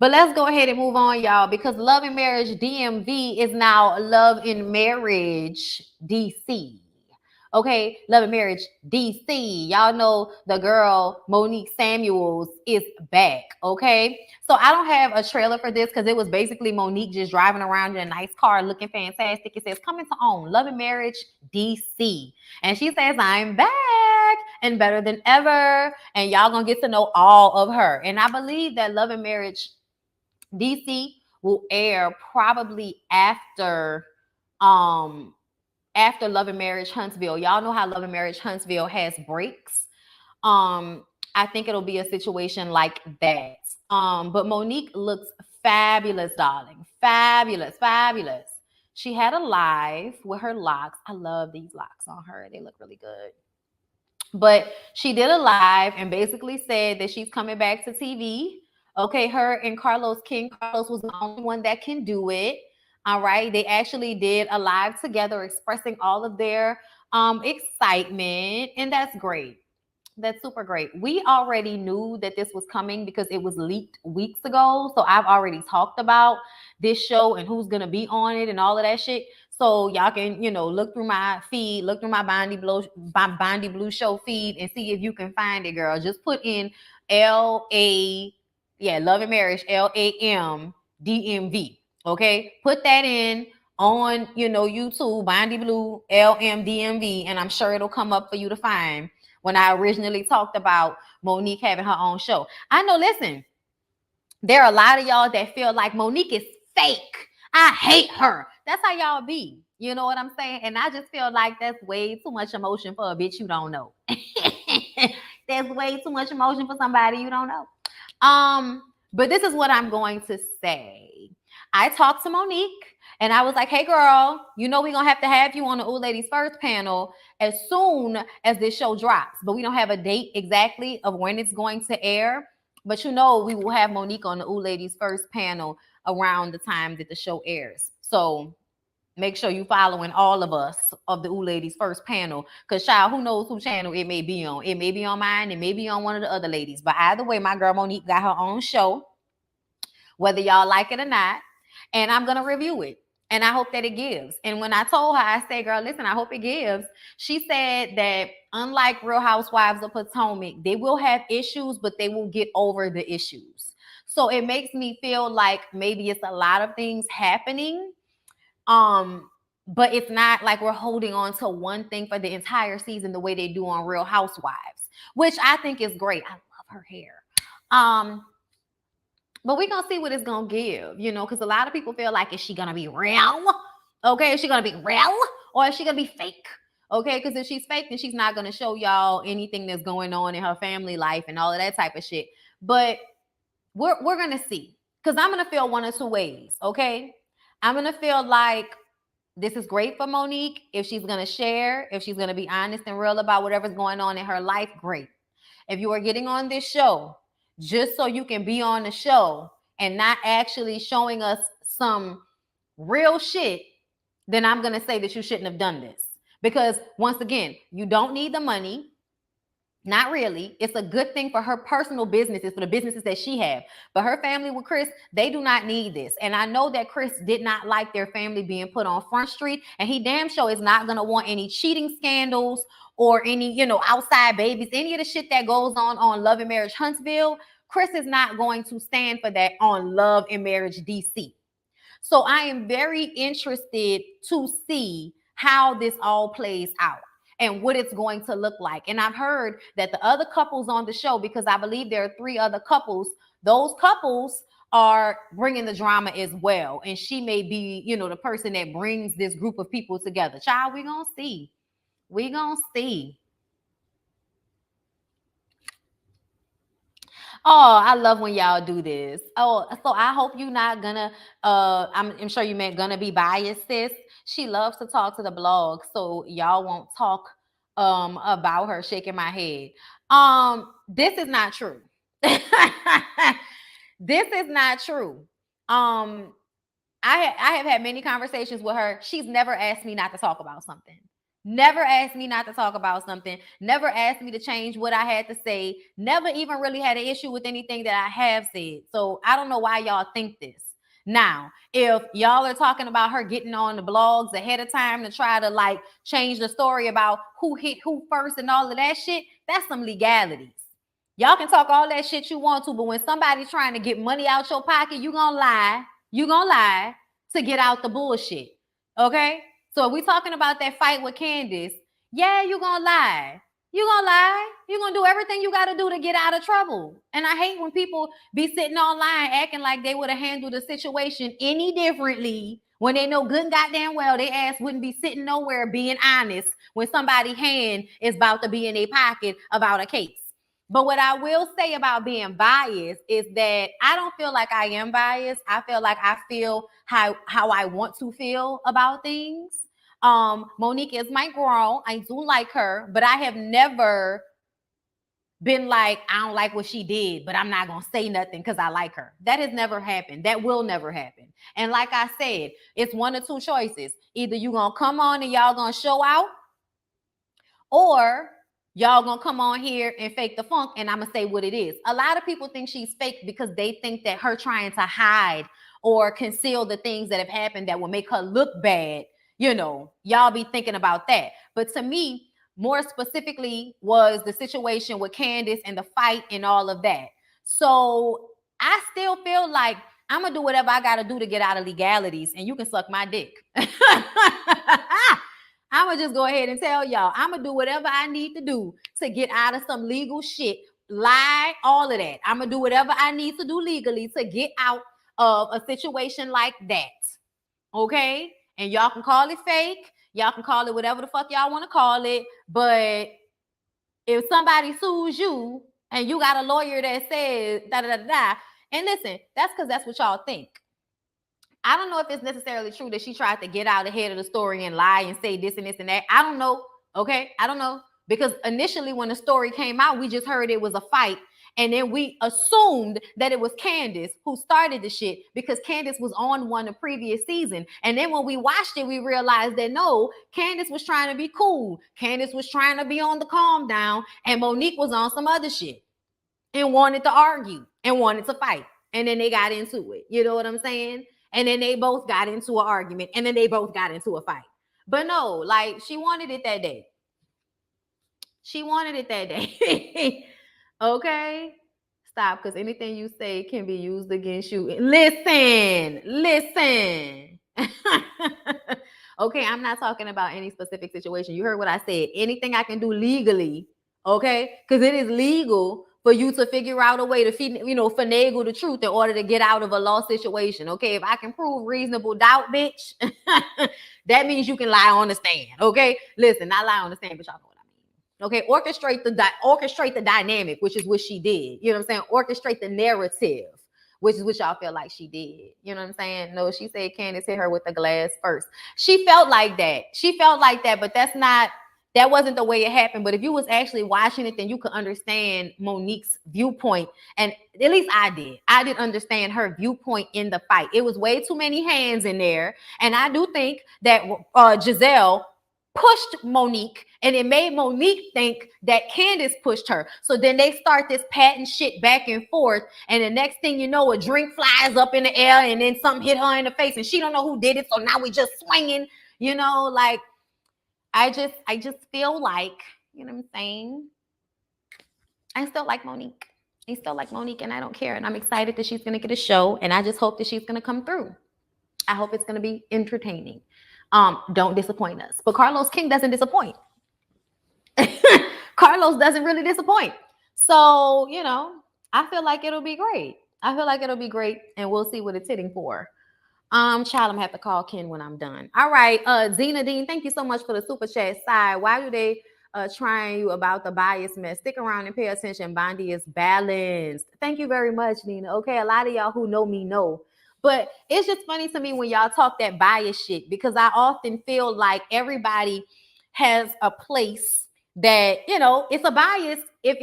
But let's go ahead and move on, y'all, because Love and Marriage DMV is now Love and Marriage DC. Okay, Love and Marriage DC. Y'all know the girl Monique Samuels is back. Okay, so I don't have a trailer for this because it was basically Monique just driving around in a nice car looking fantastic. It says coming to own Love and Marriage DC, and she says I'm back and better than ever, and y'all gonna get to know all of her. And I believe that Love and Marriage DC will air probably after Love and Marriage Huntsville. Y'all know how Love and Marriage Huntsville has breaks. I think it'll be a situation like that. But Monique looks fabulous, darling. Fabulous, fabulous. She had a live with her locks. I love these locks on her. They look really good. But she did a live and basically said that she's coming back to TV. Okay, her and Carlos King. Carlos was the only one that can do it. All right, they actually did a live together expressing all of their excitement, and that's great. That's super great. We already knew that this was coming because it was leaked weeks ago. So I've already talked about this show and who's gonna be on it and all of that shit. So y'all can, look through my feed, look through my BondyBlue show feed and see if you can find it, girl. Just put in Love and Marriage, LAMDMV. Okay, put that in on YouTube, BondyBlue, LMDMV, and I'm sure it'll come up for you to find. When I originally talked about Monique having her own show, I know. Listen, there are a lot of y'all that feel like Monique is fake. I hate her. That's how y'all be. You know what I'm saying? And I just feel like that's way too much emotion for a bitch you don't know. There's way too much emotion for somebody you don't know. But this is what I'm going to say. I talked to Monique and I was like, hey girl, we're going to have you on the Ooh Ladies First panel as soon as this show drops. But we don't have a date exactly of when it's going to air. But we will have Monique on the Ooh Ladies First panel around the time that the show airs. So make sure you following all of us of the Ooh Ladies First panel. Because, child, who knows who channel it may be on. It may be on mine. It may be on one of the other ladies. But either way, my girl Monique got her own show, whether y'all like it or not. And I'm going to review it. And I hope that it gives. And when I told her, I said, girl, listen, I hope it gives. She said that unlike Real Housewives of Potomac, they will have issues, but they will get over the issues. So it makes me feel like maybe it's a lot of things happening. But it's not like we're holding on to one thing for the entire season the way they do on Real Housewives, which I think is great. I love her hair. But we're going to see what it's going to give, because a lot of people feel like, is she going to be real? Okay, is she going to be real? Or is she going to be fake? Okay, because if she's fake, then she's not going to show y'all anything that's going on in her family life and all of that type of shit. But we're going to see, because I'm going to feel one or two ways, okay? I'm going to feel like this is great for Monique. If she's going to share, if she's going to be honest and real about whatever's going on in her life, great. If you are getting on this show just so you can be on the show and not actually showing us some real shit, then I'm going to say that you shouldn't have done this. Because once again, you don't need the money. Not really. It's a good thing for her personal businesses, for the businesses that she have. But her family with Chris, they do not need this. And I know that Chris did not like their family being put on Front Street. And he damn sure is not going to want any cheating scandals or any, outside babies, any of the shit that goes on Love and Marriage Huntsville. Chris is not going to stand for that on Love and Marriage DC. So I am very interested to see how this all plays out and what it's going to look like. And I've heard that the other couples on the show, because I believe there are 3 other couples, those couples are bringing the drama as well. And she may be, the person that brings this group of people together. Child, we're going to see. We're going to see. Oh, I love when y'all do this. Oh, so I hope you're not gonna, I'm sure you meant gonna be biased, sis. She loves to talk to the blog, so y'all won't talk about her shaking my head. This is not true. This is not true. I have had many conversations with her. She's never asked me not to talk about something. Never asked me not to talk about something. Never asked me to change what I had to say. Never even really had an issue with anything that I have said. So I don't know why y'all think this. Now, if y'all are talking about her getting on the blogs ahead of time to try to like change the story about who hit who first and all of that shit, that's some legalities. Y'all can talk all that shit you want to, but when somebody's trying to get money out your pocket, you gonna lie. You gonna lie to get out the bullshit. Okay? So if we talking about that fight with Candace, yeah, you gonna lie. You gonna lie. You gonna do everything you gotta do to get out of trouble. And I hate when people be sitting online acting like they would have handled the situation any differently when they know good and goddamn well they ass wouldn't be sitting nowhere being honest when somebody's hand is about to be in their pocket about a case. But what I will say about being biased is that I don't feel like I am biased. I feel like I feel how I want to feel about things. Monique is my girl. I do like her, but I have never been like, I don't like what she did, but I'm not going to say nothing because I like her. That has never happened. That will never happen. And like I said, it's one or two choices. Either you going to come on and y'all going to show out, or y'all gonna come on here and fake the funk, and I'm gonna say what it is. A lot of people think she's fake because they think that her trying to hide or conceal the things that have happened that will make her look bad, y'all be thinking about that. But to me, more specifically, was the situation with Candace and the fight and all of that. So I still feel like I'm gonna do whatever I gotta do to get out of legalities, and you can suck my dick. I'm going to just go ahead and tell y'all, I'm going to do whatever I need to do to get out of some legal shit, lie, all of that. I'm going to do whatever I need to do legally to get out of a situation like that. Okay? And y'all can call it fake. Y'all can call it whatever the fuck y'all want to call it. But if somebody sues you and you got a lawyer that says da-da-da-da, and listen, that's because that's what y'all think. I don't know if it's necessarily true that she tried to get out ahead of the story and lie and say this and this and that. I don't know. Okay. I don't know. Because initially when the story came out, we just heard it was a fight. And then we assumed that it was Candace who started the shit because Candace was on one the previous season. And then when we watched it, we realized that no, Candace was trying to be cool. Candace was trying to be on the calm down. And Monique was on some other shit and wanted to argue and wanted to fight. And then they got into it. You know what I'm saying? And then they both got into an argument. And then they both got into a fight. But no, like, she wanted it that day. She wanted it that day. Okay? Stop, because anything you say can be used against you. Listen. Okay, I'm not talking about any specific situation. You heard what I said. Anything I can do legally, okay? Because it is legal for you to figure out a way to finagle the truth in order to get out of a law situation. Okay, if I can prove reasonable doubt, bitch, that means you can lie on the stand. Okay, listen, not lie on the stand, but y'all know what I mean. Okay, orchestrate the dynamic, which is what she did. You know what I'm saying? Orchestrate the narrative, which is what y'all feel like she did. You know what I'm saying? No, she said Candace hit her with the glass first. She felt like that. But that wasn't the way it happened. But if you was actually watching it, then you could understand Monique's viewpoint. And at least I did understand her viewpoint in the fight. It was way too many hands in there. And I do think that Giselle pushed Monique, and it made Monique think that Candace pushed her. So then they start this patting shit back and forth. And the next thing you know, a drink flies up in the air and then something hit her in the face and she don't know who did it. So now we just swinging, like, I just feel like, you know what I'm saying? I still like Monique. And I don't care. And I'm excited that she's going to get a show. And I just hope that she's going to come through. I hope it's going to be entertaining. Don't disappoint us. But Carlos King doesn't disappoint. Carlos doesn't really disappoint. So, I feel like it'll be great. And we'll see what it's hitting for. Child, I'm gonna have to call Ken when I'm done. All right, Zena Dean, thank you so much for the super chat side. Why do they trying you about the bias mess? Stick around and pay attention. Bondi is balanced. Thank you very much, Nina. Okay, a lot of y'all who know me know. But it's just funny to me when y'all talk that bias shit, because I often feel like everybody has a place that, it's a bias if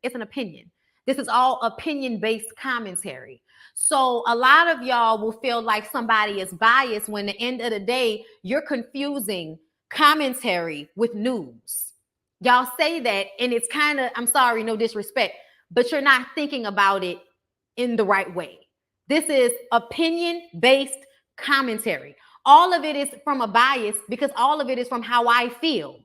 it's an opinion. This is all opinion-based commentary. So a lot of y'all will feel like somebody is biased when at the end of the day, you're confusing commentary with news. Y'all say that, and it's kind of, I'm sorry, no disrespect, but you're not thinking about it in the right way. This is opinion-based commentary. All of it is from a bias because all of it is from how I feel.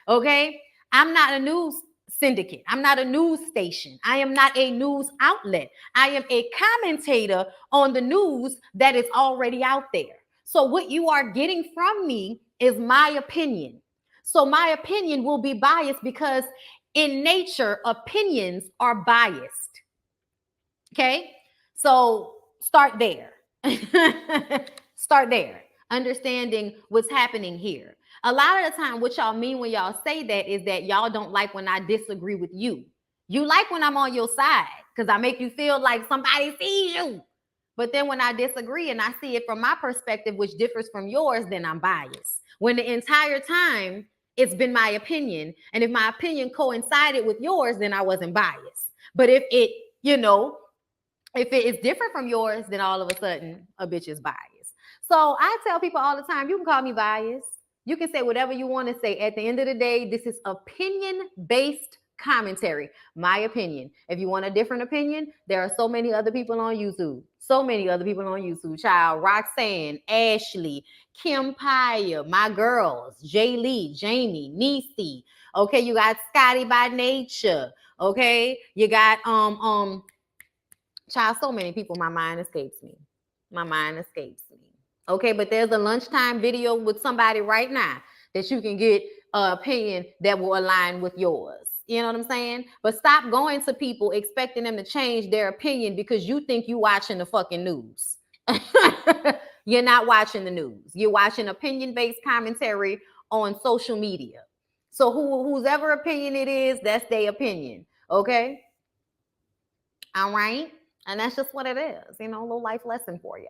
Okay? I'm not a news syndicate. I'm not a news station. I am not a news outlet. I am a commentator on the news that is already out there. So what you are getting from me is my opinion. So my opinion will be biased because in nature, opinions are biased. Okay? So start there. Start there. Understanding what's happening here. A lot of the time, what y'all mean when y'all say that is that y'all don't like when I disagree with you. You like when I'm on your side because I make you feel like somebody sees you. But then when I disagree and I see it from my perspective, which differs from yours, then I'm biased. When the entire time it's been my opinion, and if my opinion coincided with yours, then I wasn't biased. But if it, if it is different from yours, then all of a sudden a bitch is biased. So I tell people all the time, you can call me biased. You can say whatever you want to say. At the end of the day, this is opinion-based commentary. My opinion. If you want a different opinion, there are so many other people on YouTube. So many other people on YouTube. Child, Roxanne, Ashley, Kim Paya, my girls, Jay Lee, Jamie, Niecy. Okay, you got Scotty by Nature. Okay, you got child, so many people, my mind escapes me. My mind escapes me. Okay, but there's a lunchtime video with somebody right now that you can get an opinion that will align with yours. You know what I'm saying? But stop going to people expecting them to change their opinion because you think you watching the fucking news. You're not watching the news. You're watching opinion-based commentary on social media. So whoever opinion it is, that's their opinion. Okay? All right? And that's just what it is. A little life lesson for you.